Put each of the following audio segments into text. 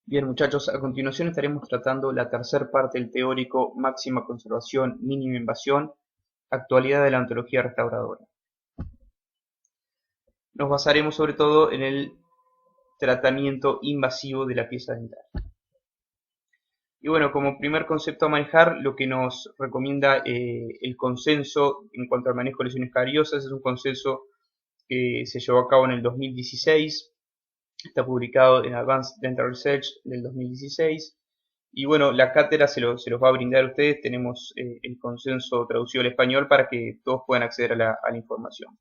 Bien, muchachos, a continuación estaremos tratando la tercer parte del teórico máxima conservación, mínima invasión, actualidad de la ontología restauradora. Nos basaremos sobre todo en el tratamiento invasivo de la pieza dental. Y bueno, como primer concepto a manejar, lo que nos recomienda el consenso en cuanto al manejo de lesiones cariosas es un consenso que se llevó a cabo en el 2016, está publicado en Advanced Dental Research del 2016. Y bueno, la cátedra se los va a brindar a ustedes. Tenemos el consenso traducido al español para que todos puedan acceder a la información.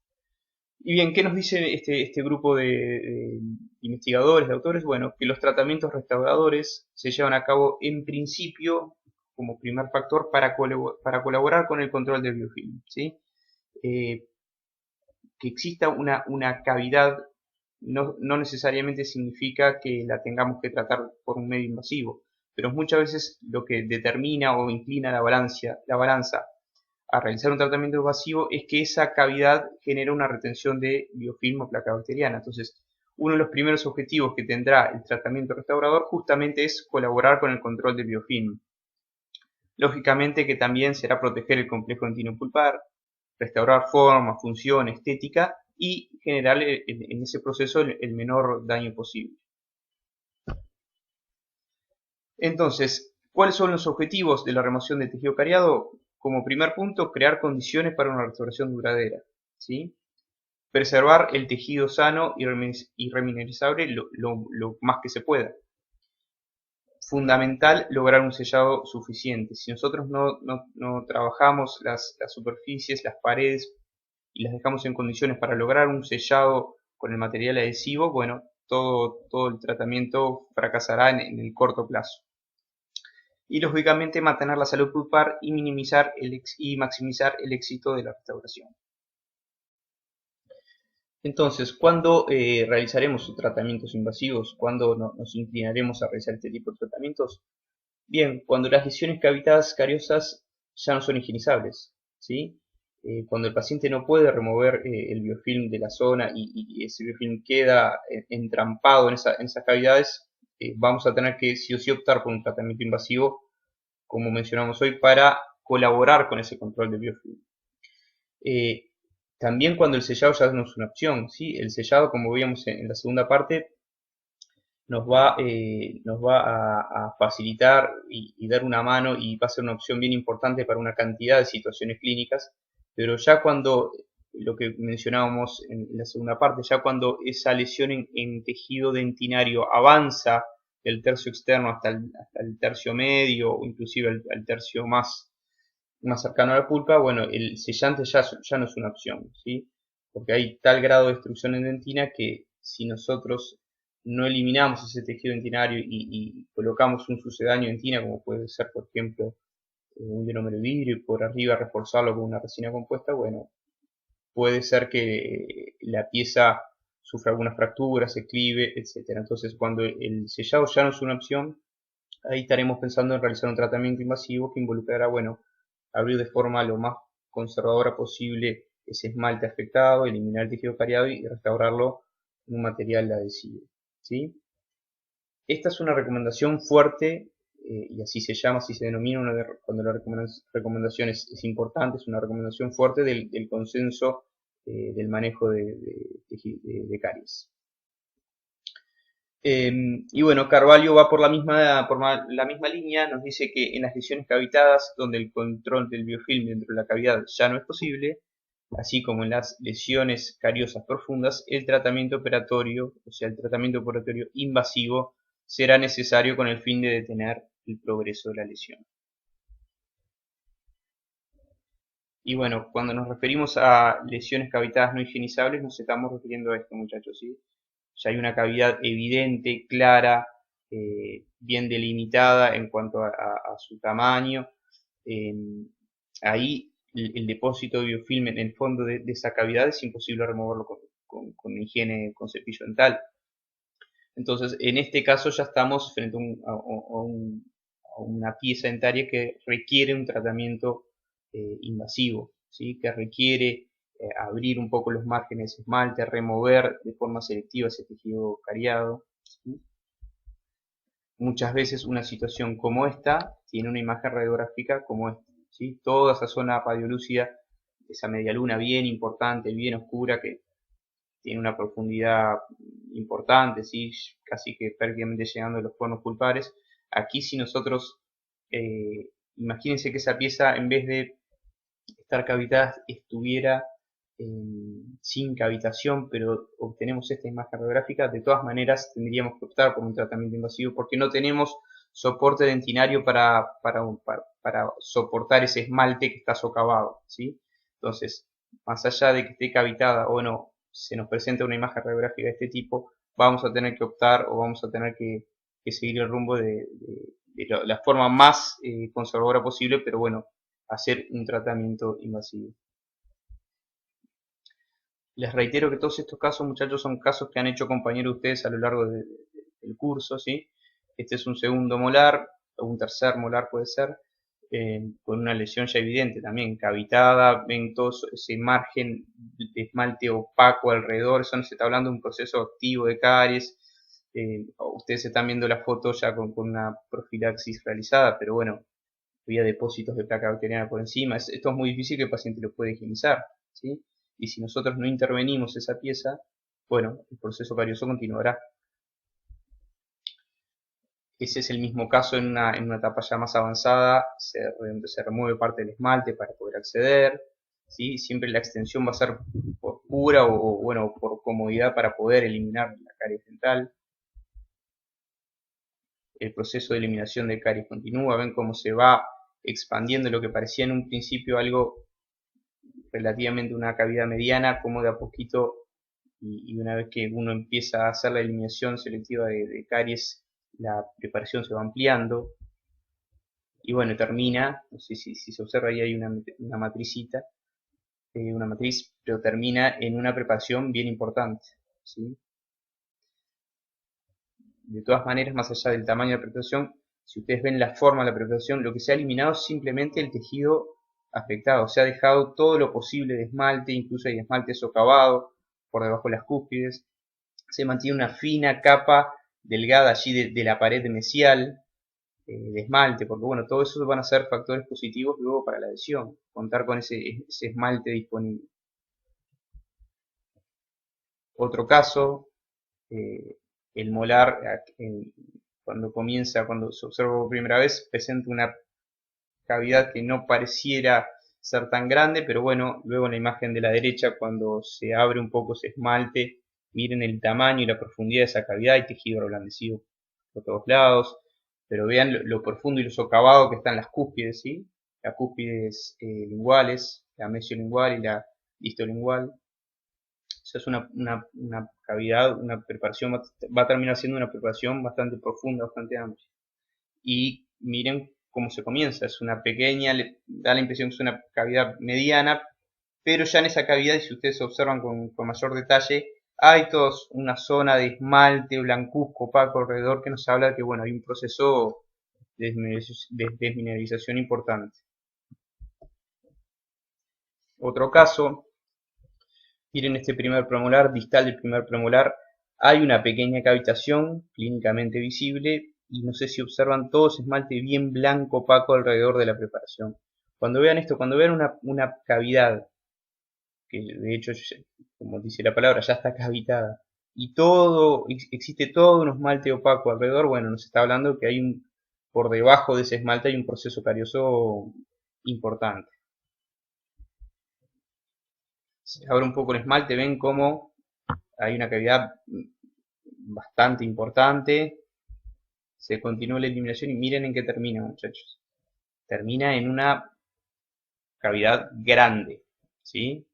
Y bien, ¿qué nos dice este grupo de investigadores, de autores? Bueno, que los tratamientos restauradores se llevan a cabo en principio como primer factor para colaborar con el control del biofilm, ¿sí? Eh, que exista una cavidad no necesariamente significa que la tengamos que tratar por un medio invasivo, pero muchas veces lo que determina o inclina la balanza a realizar un tratamiento invasivo es que esa cavidad genera una retención de biofilm o placa bacteriana. Entonces, uno de los primeros objetivos que tendrá el tratamiento restaurador justamente es colaborar con el control del biofilm. Lógicamente que también será proteger el complejo dentino-pulpar, restaurar forma, función, estética y generar en ese proceso el menor daño posible. Entonces, ¿cuáles son los objetivos de la remoción de tejido cariado? Como primer punto, crear condiciones para una restauración duradera, ¿sí? Preservar el tejido sano y remineralizable lo más que se pueda. Fundamental lograr un sellado suficiente. Si nosotros no trabajamos las superficies, las paredes y las dejamos en condiciones para lograr un sellado con el material adhesivo, bueno, todo el tratamiento fracasará en el corto plazo. Y lógicamente mantener la salud pulpar y y maximizar el éxito de la restauración. Entonces, ¿cuándo realizaremos tratamientos invasivos? ¿Cuándo nos inclinaremos a realizar este tipo de tratamientos? Bien, cuando las lesiones cavitadas cariosas ya no son higienizables, ¿sí? Cuando el paciente no puede remover el biofilm de la zona y ese biofilm queda entrampado en esas cavidades, vamos a tener que sí o sí optar por un tratamiento invasivo, como mencionamos hoy, para colaborar con ese control de biofilm. Eh, También cuando el sellado ya no es una opción, ¿sí? El sellado, como veíamos en la segunda parte, nos va a facilitar y dar una mano y va a ser una opción bien importante para una cantidad de situaciones clínicas, pero ya cuando, lo que mencionábamos en la segunda parte, ya cuando esa lesión en tejido dentinario avanza del tercio externo hasta el tercio medio o inclusive al tercio más cercano a la pulpa, bueno, el sellante ya no es una opción, ¿sí? Porque hay tal grado de destrucción en dentina que si nosotros no eliminamos ese tejido dentinario y colocamos un sucedáneo dentina, como puede ser, por ejemplo, un ionómero de vidrio, y por arriba reforzarlo con una resina compuesta, bueno, puede ser que la pieza sufra algunas fracturas, se clive, etcétera. Entonces, cuando el sellado ya no es una opción, ahí estaremos pensando en realizar un tratamiento invasivo que involucrará, bueno, abrir de forma lo más conservadora posible ese esmalte afectado, eliminar el tejido cariado y restaurarlo en un material adhesivo, ¿sí? Esta es una recomendación fuerte, y así se llama, así se denomina cuando la recomendación es importante, es una recomendación fuerte del consenso del manejo de caries. Y bueno, Carvalho va por la misma línea, nos dice que en las lesiones cavitadas, donde el control del biofilm dentro de la cavidad ya no es posible, así como en las lesiones cariosas profundas, el tratamiento operatorio, o sea, el tratamiento operatorio invasivo, será necesario con el fin de detener el progreso de la lesión. Y bueno, cuando nos referimos a lesiones cavitadas no higienizables, nos estamos refiriendo a esto, muchachos, ¿sí? Ya hay una cavidad evidente, clara, bien delimitada en cuanto a su tamaño. Eh, Ahí el depósito de biofilm en el fondo de esa cavidad es imposible removerlo con higiene, con cepillo dental. Entonces, en este caso ya estamos frente a una pieza dentaria que requiere un tratamiento invasivo, ¿sí? Que requiere abrir un poco los márgenes de esmalte, remover de forma selectiva ese tejido cariado, ¿sí? muchas veces una situación como esta tiene una imagen radiográfica como esta, ¿sí? Toda esa zona radiolúcida, esa media luna bien importante, bien oscura, que tiene una profundidad importante, ¿sí? Casi que prácticamente llegando a los conos pulpares. Aquí si nosotros, imagínense que esa pieza en vez de estar cavitada estuviera sin cavitación, pero obtenemos esta imagen radiográfica, de todas maneras tendríamos que optar por un tratamiento invasivo porque no tenemos soporte dentinario para soportar ese esmalte que está socavado, ¿sí? Entonces, más allá de que esté cavitada o no, se nos presenta una imagen radiográfica de este tipo, vamos a tener que optar o vamos a tener que seguir el rumbo de la forma más conservadora posible, pero bueno, hacer un tratamiento invasivo. Les reitero que todos estos casos, muchachos, son casos que han hecho compañeros de ustedes a lo largo del curso, ¿sí? Este es un segundo molar, o un tercer molar puede ser, con una lesión ya evidente también, cavitada, ven todo ese margen de esmalte opaco alrededor, eso no se está hablando de un proceso activo de caries. Ustedes están viendo la foto ya con una profilaxis realizada, pero bueno, había depósitos de placa bacteriana por encima. Esto es muy difícil que el paciente lo pueda higienizar, ¿sí? Y si nosotros no intervenimos esa pieza, bueno, el proceso carioso continuará. Ese es el mismo caso en una etapa ya más avanzada, se remueve parte del esmalte para poder acceder, ¿sí? Siempre la extensión va a ser por cura o bueno, por comodidad para poder eliminar la caries dental. El proceso de eliminación de caries continúa, ven cómo se va expandiendo lo que parecía en un principio algo relativamente una cavidad mediana, como de a poquito y una vez que uno empieza a hacer la eliminación selectiva de caries, la preparación se va ampliando y bueno, termina, no sé si se observa ahí hay una matricita, una matriz, pero termina en una preparación bien importante, ¿sí? De todas maneras, más allá del tamaño de la preparación, si ustedes ven la forma de la preparación, lo que se ha eliminado es simplemente el tejido afectado, se ha dejado todo lo posible de esmalte, incluso hay esmalte socavado por debajo de las cúspides, se mantiene una fina capa delgada allí de la pared mesial de esmalte, porque bueno, todo eso van a ser factores positivos luego para la adhesión, contar con ese esmalte disponible. Otro caso, el molar cuando se observa por primera vez, presenta una cavidad que no pareciera ser tan grande, pero bueno, luego en la imagen de la derecha, cuando se abre un poco ese esmalte, miren el tamaño y la profundidad de esa cavidad, hay tejido reblandecido por todos lados, pero vean lo profundo y lo socavado que están las cúspides, ¿sí? Las cúspides linguales, la mesiolingual y la distolingual. O sea, es una cavidad, una preparación, va a terminar siendo una preparación bastante profunda, bastante amplia. Y miren cómo se comienza, es una pequeña, da la impresión que es una cavidad mediana, pero ya en esa cavidad, y si ustedes observan con mayor detalle, hay toda una zona de esmalte blancuzco opaco alrededor que nos habla de que bueno, hay un proceso de desmineralización importante. Otro caso, miren este primer premolar, distal del primer premolar, hay una pequeña cavitación clínicamente visible y no sé si observan todo ese esmalte bien blanco opaco alrededor de la preparación. Cuando vean esto, cuando vean una cavidad, que de hecho, como dice la palabra, ya está cavitada, y existe todo un esmalte opaco alrededor, bueno, nos está hablando que hay por debajo de ese esmalte hay un proceso carioso importante. Se abre un poco el esmalte, ven cómo hay una cavidad bastante importante. Se continúa la eliminación y miren en qué termina, muchachos. Termina en una cavidad grande, ¿sí?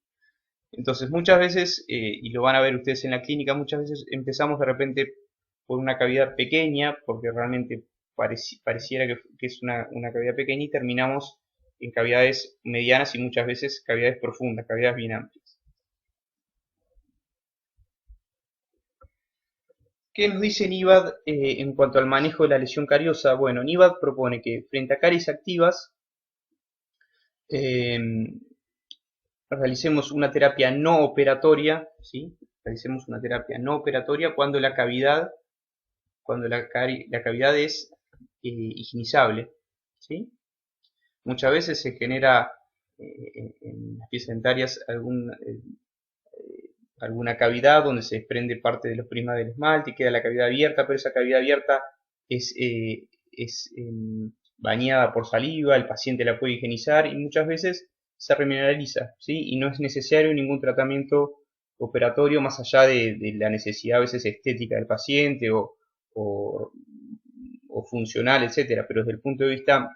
Entonces muchas veces, y lo van a ver ustedes en la clínica, muchas veces empezamos de repente por una cavidad pequeña, porque realmente pareciera que es una cavidad pequeña y terminamos en cavidades medianas y muchas veces cavidades profundas, cavidades bien amplias. ¿Qué nos dice NIBAD en cuanto al manejo de la lesión cariosa? Bueno, NIBAD propone que frente a caries activas eh, realicemos una terapia no operatoria, ¿sí? Realicemos una terapia no operatoria cuando la cavidad cuando la cavidad es higienizable, ¿sí? Muchas veces se genera en las piezas dentarias alguna cavidad donde se desprende parte de los prismas del esmalte y queda la cavidad abierta, pero esa cavidad abierta es bañada por saliva, el paciente la puede higienizar y muchas veces se remineraliza, ¿sí? Y no es necesario ningún tratamiento operatorio más allá de la necesidad a veces estética del paciente o funcional, etcétera, pero desde el punto de vista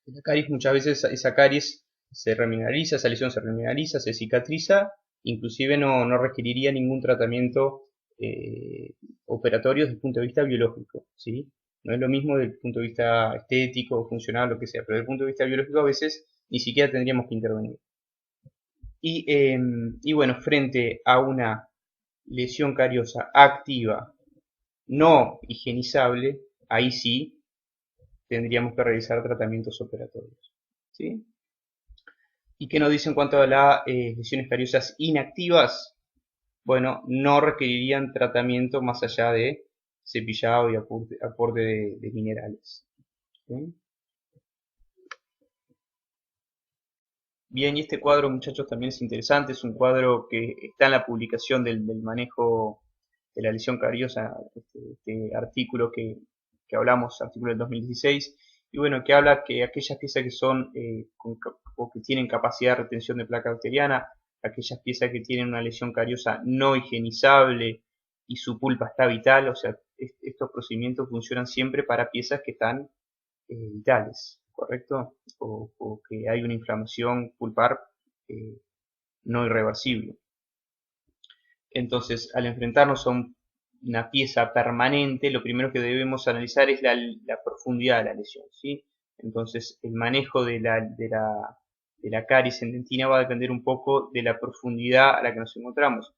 de la caries, muchas veces esa caries se remineraliza, esa lesión se remineraliza, se cicatriza, inclusive no requeriría ningún tratamiento operatorio desde el punto de vista biológico, ¿sí? No es lo mismo desde el punto de vista estético, funcional, lo que sea, pero desde el punto de vista biológico a veces ni siquiera tendríamos que intervenir. Y bueno, frente a una lesión cariosa activa, no higienizable, ahí sí tendríamos que realizar tratamientos operatorios, ¿sí? ¿Y qué nos dice en cuanto a las lesiones cariosas inactivas? Bueno, no requerirían tratamiento más allá de cepillado y aporte de minerales, ¿sí? Bien, y este cuadro, muchachos, también es interesante. Es un cuadro que está en la publicación del manejo de la lesión cariosa, este artículo que hablamos, artículo del 2016, y bueno, que habla que aquellas piezas que son o que tienen capacidad de retención de placa bacteriana, aquellas piezas que tienen una lesión cariosa no higienizable y su pulpa está vital, o sea, estos procedimientos funcionan siempre para piezas que están vitales, ¿correcto? O que hay una inflamación pulpar no irreversible. Entonces, al enfrentarnos a una pieza permanente, lo primero que debemos analizar es la profundidad de la lesión, ¿sí? Entonces, el manejo de la caries en dentina va a depender un poco de la profundidad a la que nos encontramos.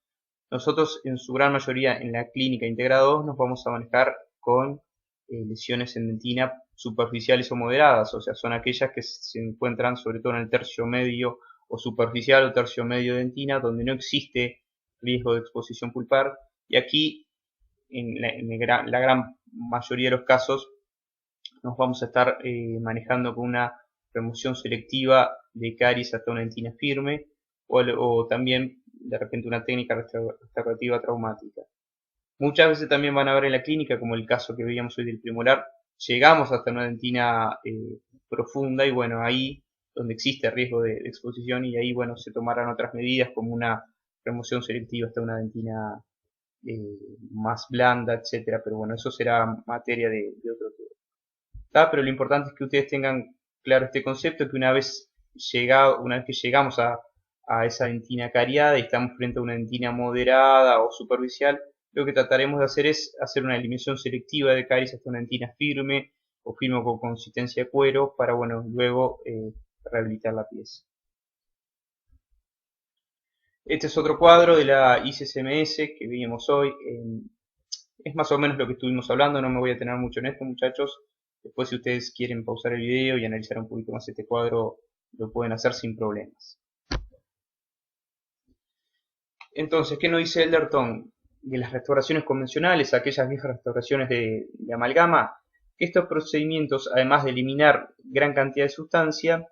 Nosotros, en su gran mayoría, en la clínica integrada 2, nos vamos a manejar con lesiones en dentina superficiales o moderadas, o sea, son aquellas que se encuentran sobre todo en el tercio medio o superficial o tercio medio de dentina, donde no existe riesgo de exposición pulpar, y aquí en la gran mayoría de los casos nos vamos a estar manejando con una remoción selectiva de caries hasta una dentina firme o también de repente una técnica restaurativa traumática. Muchas veces también van a ver en la clínica, como el caso que veíamos hoy del premolar, llegamos hasta una dentina profunda y bueno, ahí donde existe riesgo de exposición y ahí bueno, se tomarán otras medidas como una remoción selectiva hasta una dentina más blanda, etcétera, pero bueno, eso será materia de otro tema. Pero lo importante es que ustedes tengan claro este concepto, que una vez que llegamos a esa dentina cariada y estamos frente a una dentina moderada o superficial, lo que trataremos de hacer es hacer una eliminación selectiva de caries hasta una dentina firme o firme con consistencia de cuero para, bueno, luego rehabilitar la pieza. Este es otro cuadro de la ICCMS que vimos hoy. Es más o menos lo que estuvimos hablando, no me voy a tener mucho en esto, muchachos. Después, si ustedes quieren pausar el video y analizar un poquito más este cuadro, lo pueden hacer sin problemas. Entonces, ¿qué nos dice Elderton? De las restauraciones convencionales, aquellas viejas restauraciones de amalgama, que estos procedimientos, además de eliminar gran cantidad de sustancia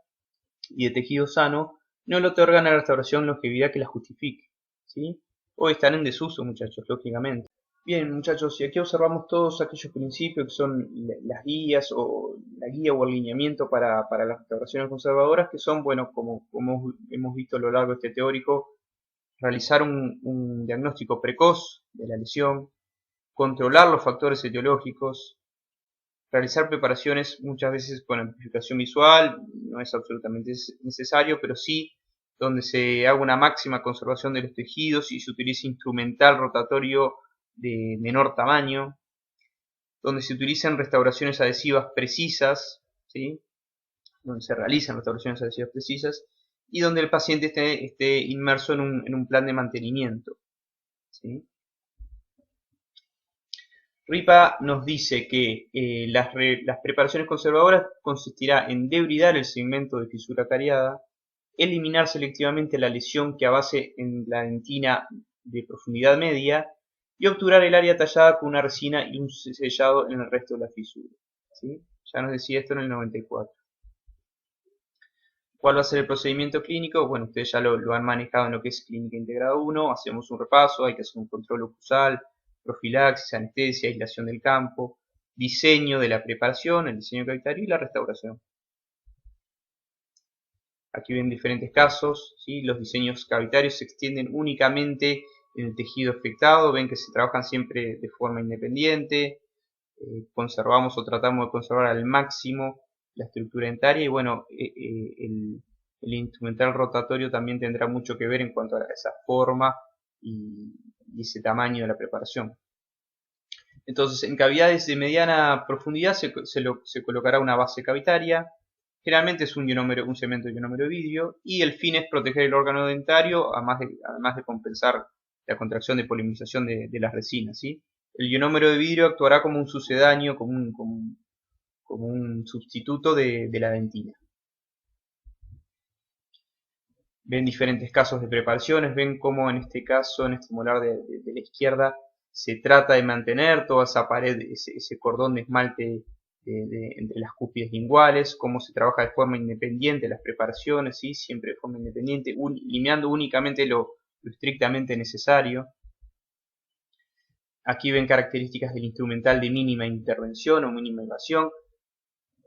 y de tejido sano, no le otorgan a la restauración longevidad que la justifique, ¿sí? Hoy están en desuso, muchachos, lógicamente. Bien, muchachos, y aquí observamos todos aquellos principios que son las guías o la guía o alineamiento para las restauraciones conservadoras, que son, bueno, como hemos visto a lo largo de este teórico, realizar un diagnóstico precoz de la lesión, controlar los factores etiológicos, realizar preparaciones muchas veces con amplificación visual, no es absolutamente necesario, pero sí donde se haga una máxima conservación de los tejidos y se utilice instrumental rotatorio de menor tamaño, donde se utilizan restauraciones adhesivas precisas, ¿sí? Donde se realizan restauraciones adhesivas precisas y donde el paciente esté inmerso en un plan de mantenimiento, ¿sí? Ripa nos dice que las preparaciones conservadoras consistirá en debridar el segmento de fisura cariada, eliminar selectivamente la lesión que avance en la dentina de profundidad media y obturar el área tallada con una resina y un sellado en el resto de la fisura. ¿Sí? Ya nos decía esto en el 94. ¿Cuál va a ser el procedimiento clínico? Bueno, ustedes ya lo han manejado en lo que es Clínica Integrada 1. Hacemos un repaso, hay que hacer un control oclusal, profilaxis, anestesia, aislación del campo, diseño de la preparación, el diseño cavitario y la restauración. Aquí ven diferentes casos, ¿sí? Los diseños cavitarios se extienden únicamente en el tejido afectado, ven que se trabajan siempre de forma independiente, conservamos o tratamos de conservar al máximo la estructura dentaria y bueno, el instrumental rotatorio también tendrá mucho que ver en cuanto a esa forma y ese tamaño de la preparación. Entonces, en cavidades de mediana profundidad se colocará una base cavitaria. Generalmente es un cemento de ionómero de vidrio y el fin es proteger el órgano dentario, además de compensar la contracción de polimerización de las resinas. ¿Sí? El ionómero de vidrio actuará como un sucedáneo, como un sustituto de la dentina. Ven diferentes casos de preparaciones, ven cómo en este caso, en este molar de la izquierda, se trata de mantener toda esa pared, ese cordón de esmalte entre las cúspides linguales, cómo se trabaja de forma independiente las preparaciones, ¿sí? Siempre de forma independiente, eliminando únicamente lo estrictamente necesario. Aquí ven características del instrumental de mínima intervención o mínima invasión,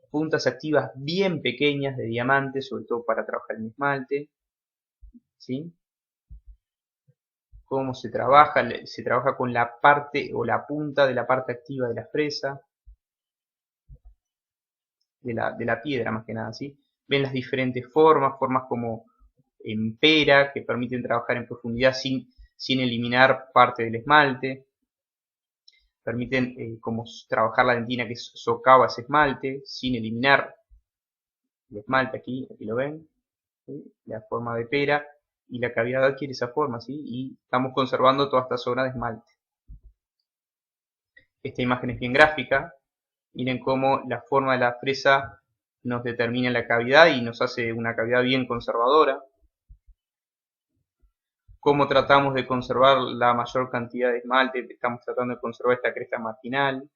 puntas activas bien pequeñas de diamante, sobre todo para trabajar en esmalte, ¿sí? Cómo se trabaja con la parte o la punta de la parte activa de la fresa, de la piedra más que nada, ¿sí? Ven las diferentes formas como en pera, que permiten trabajar en profundidad sin eliminar parte del esmalte, permiten como trabajar la dentina que socava ese esmalte, sin eliminar el esmalte, aquí lo ven, ¿sí? La forma de pera, y la cavidad adquiere esa forma, ¿sí? Y estamos conservando toda esta zona de esmalte. Esta imagen es bien gráfica, miren cómo la forma de la fresa nos determina la cavidad y nos hace una cavidad bien conservadora. Cómo tratamos de conservar la mayor cantidad de esmalte, estamos tratando de conservar esta cresta marginal,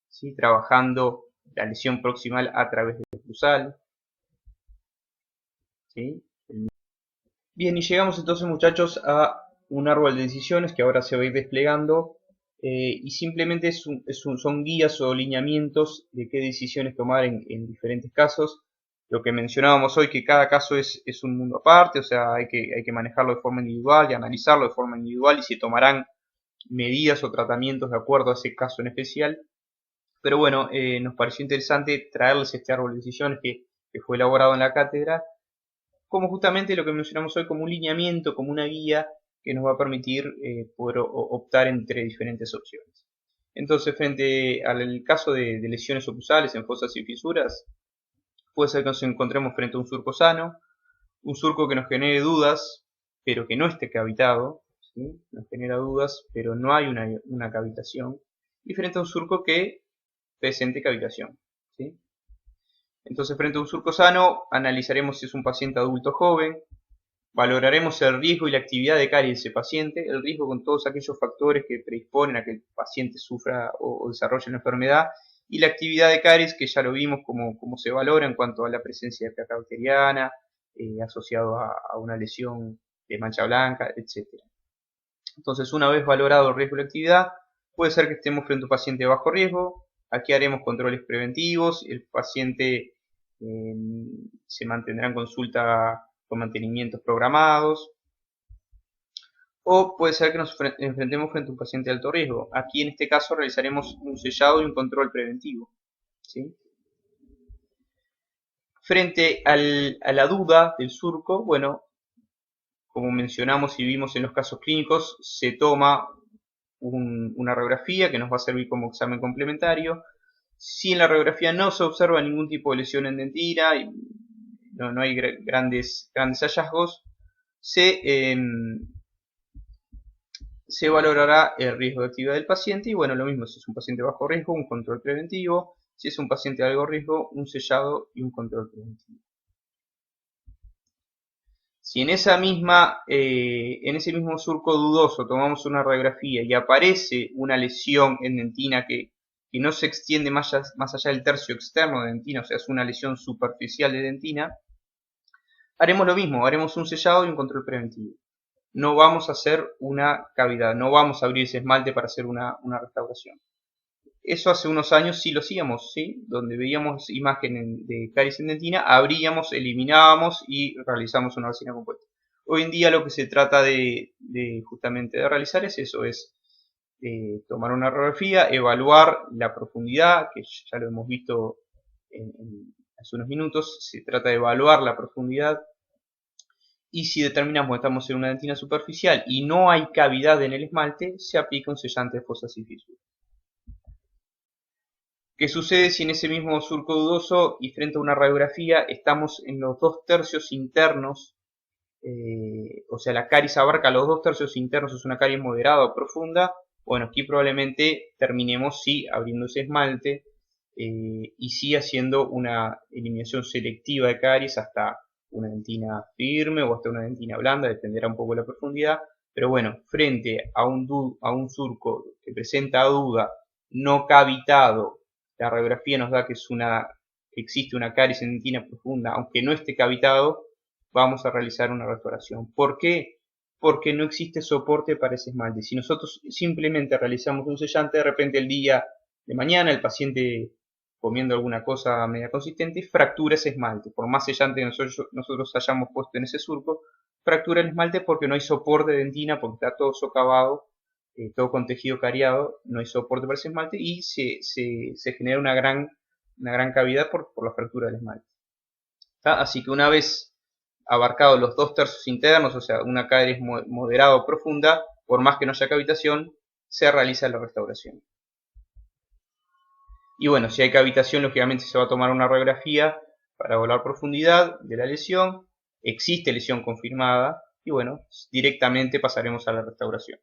¿sí? Trabajando la lesión proximal a través del oclusal, ¿sí? Bien, y llegamos entonces, muchachos, a un árbol de decisiones que ahora se va a ir desplegando, y simplemente son guías o lineamientos de qué decisiones tomar en diferentes casos. Lo que mencionábamos hoy, que cada caso es un mundo aparte, o sea, hay que manejarlo de forma individual y analizarlo de forma individual, y se tomarán medidas o tratamientos de acuerdo a ese caso en especial. Pero bueno, nos pareció interesante traerles este árbol de decisiones que fue elaborado en la cátedra, como justamente lo que mencionamos hoy, como un lineamiento, como una guía que nos va a permitir poder optar entre diferentes opciones. Entonces, frente al caso de lesiones oclusales en fosas y fisuras, puede ser que nos encontremos frente a un surco sano, un surco que nos genere dudas, pero que no esté cavitado, ¿sí? Nos genera dudas, pero no hay una cavitación, y frente a un surco que presente cavitación, ¿sí? Entonces, frente a un surco sano, analizaremos si es un paciente adulto joven, valoraremos el riesgo y la actividad de caries de ese paciente, el riesgo con todos aquellos factores que predisponen a que el paciente sufra o desarrolle una enfermedad, y la actividad de caries, que ya lo vimos como se valora en cuanto a la presencia de placa bacteriana, asociado a una lesión de mancha blanca, etc. Entonces, una vez valorado el riesgo y la actividad, puede ser que estemos frente a un paciente de bajo riesgo. Aquí haremos controles preventivos, el paciente se mantendrá en consulta con mantenimientos programados. O puede ser que nos enfrentemos frente a un paciente de alto riesgo. Aquí en este caso realizaremos un sellado y un control preventivo, ¿sí? Frente a la duda del surco, bueno, como mencionamos y vimos en los casos clínicos, se toma una radiografía que nos va a servir como examen complementario. Si en la radiografía no se observa ningún tipo de lesión en dentina y no hay grandes hallazgos, se valorará el riesgo de actividad del paciente y bueno, lo mismo, si es un paciente bajo riesgo, un control preventivo, si es un paciente de alto riesgo, un sellado y un control preventivo. Si en ese mismo surco dudoso tomamos una radiografía y aparece una lesión en dentina que no se extiende más allá del tercio externo de dentina, o sea, es una lesión superficial de dentina, haremos lo mismo, haremos un sellado y un control preventivo. No vamos a hacer una cavidad, no vamos a abrir ese esmalte para hacer una restauración. Eso hace unos años sí lo hacíamos, ¿sí? Donde veíamos imagen de caries en dentina, abríamos, eliminábamos y realizamos una resina compuesta. Hoy en día lo que se trata justamente de realizar es eso, es tomar una radiografía, evaluar la profundidad, que ya lo hemos visto hace unos minutos, se trata de evaluar la profundidad y si determinamos que estamos en una dentina superficial y no hay cavidad en el esmalte, se aplica un sellante de fosas y fisuras. ¿Qué sucede si en ese mismo surco dudoso y frente a una radiografía estamos en los 2/3 internos? O sea, la caries abarca los 2/3 internos, es una caries moderada o profunda. Bueno, aquí probablemente terminemos sí abriendo ese esmalte y sí haciendo una eliminación selectiva de caries hasta una dentina firme o hasta una dentina blanda, dependerá un poco de la profundidad. Pero bueno, frente a un surco que presenta duda no cavitado, la radiografía nos da que existe una caries en dentina profunda, aunque no esté cavitado, vamos a realizar una restauración. ¿Por qué? Porque no existe soporte para ese esmalte. Si nosotros simplemente realizamos un sellante, de repente el día de mañana el paciente comiendo alguna cosa media consistente fractura ese esmalte. Por más sellante que nosotros hayamos puesto en ese surco, fractura el esmalte porque no hay soporte de dentina, porque está todo socavado, todo con tejido cariado, no hay soporte para ese esmalte y se genera una gran cavidad por la fractura del esmalte. ¿Tá? Así que una vez abarcado los 2/3 internos, o sea, una caries moderada o profunda, por más que no haya cavitación, se realiza la restauración. Y bueno, si hay cavitación, lógicamente se va a tomar una radiografía para evaluar profundidad de la lesión, existe lesión confirmada, y bueno, directamente pasaremos a la restauración.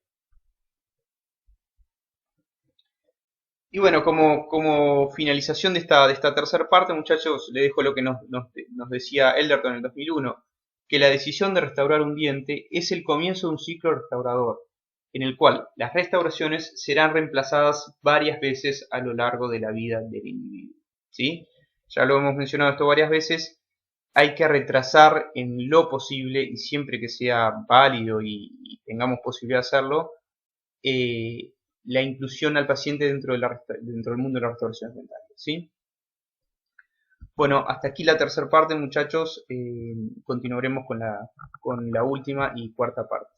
Y bueno, como finalización de esta tercera parte, muchachos, le dejo lo que nos decía Elderton en el 2001, que la decisión de restaurar un diente es el comienzo de un ciclo restaurador, en el cual las restauraciones serán reemplazadas varias veces a lo largo de la vida del individuo. ¿Sí? Ya lo hemos mencionado esto varias veces, hay que retrasar en lo posible, y siempre que sea válido y tengamos posibilidad de hacerlo, la inclusión al paciente dentro del mundo de las restauraciones dentales. ¿Sí? Bueno, hasta aquí la tercera parte, muchachos. Continuaremos con la última y cuarta parte.